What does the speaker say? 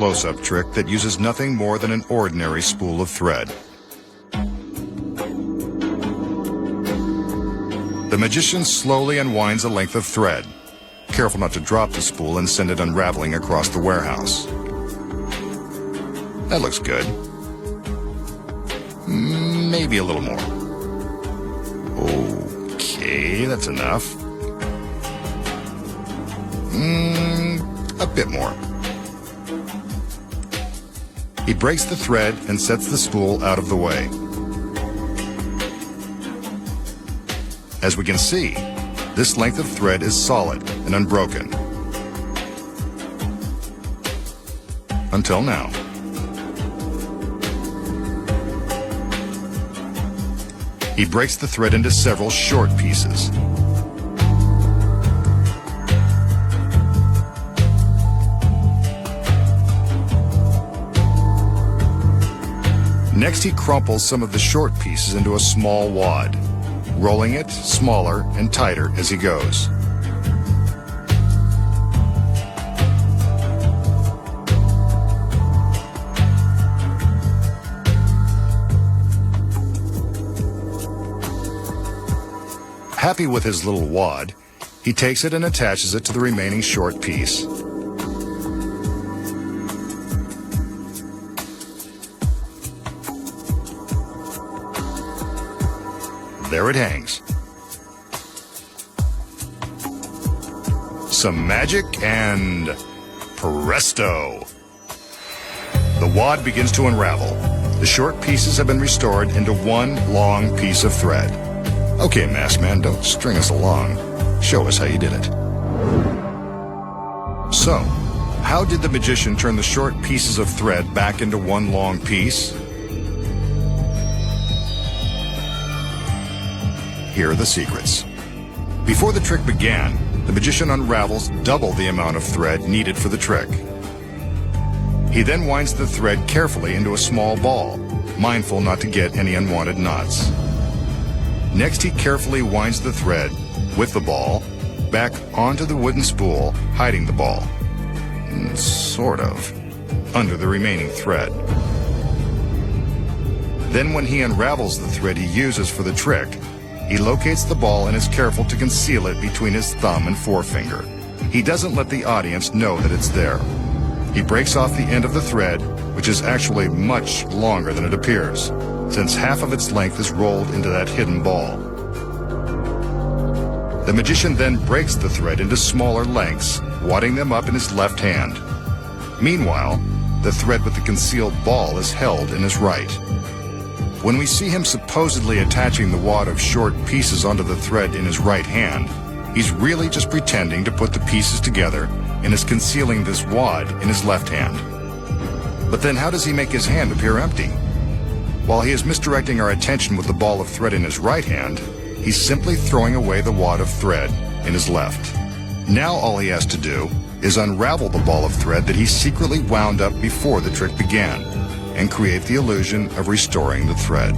close-up trick that uses nothing more than an ordinary spool of thread. The magician slowly unwinds a length of thread, careful not to drop the spool and send it unraveling across the warehouse. That looks good. Maybe a little more. Okay, that's enough. A bit more. He breaks the thread and sets the spool out of the way. As we can see, this length of thread is solid and unbroken. Until now. He breaks the thread into several short pieces. Next, he crumples some of the short pieces into a small wad, rolling it smaller and tighter as he goes. Happy with his little wad, he takes it and attaches it to the remaining short piece. There it hangs. Some magic and presto! The wad begins to unravel. The short pieces have been restored into one long piece of thread. Okay, Masked Man, don't string us along. Show us how you did it. So, how did the magician turn the short pieces of thread back into one long piece? Here are the secrets. Before the trick began, the magician unravels double the amount of thread needed for the trick. He then winds the thread carefully into a small ball, mindful not to get any unwanted knots. Next, he carefully winds the thread with the ball back onto the wooden spool, hiding the ball, sort of, under the remaining thread. Then when he unravels the thread he uses for the trick, he locates the ball and is careful to conceal it between his thumb and forefinger. He doesn't let the audience know that it's there. He breaks off the end of the thread, which is actually much longer than it appears, since half of its length is rolled into that hidden ball. The magician then breaks the thread into smaller lengths, wadding them up in his left hand. Meanwhile, the thread with the concealed ball is held in his right. When we see him supposedly attaching the wad of short pieces onto the thread in his right hand, he's really just pretending to put the pieces together and is concealing this wad in his left hand. But then how does he make his hand appear empty? While he is misdirecting our attention with the ball of thread in his right hand, he's simply throwing away the wad of thread in his left. Now all he has to do is unravel the ball of thread that he secretly wound up before the trick began, and create the illusion of restoring the thread.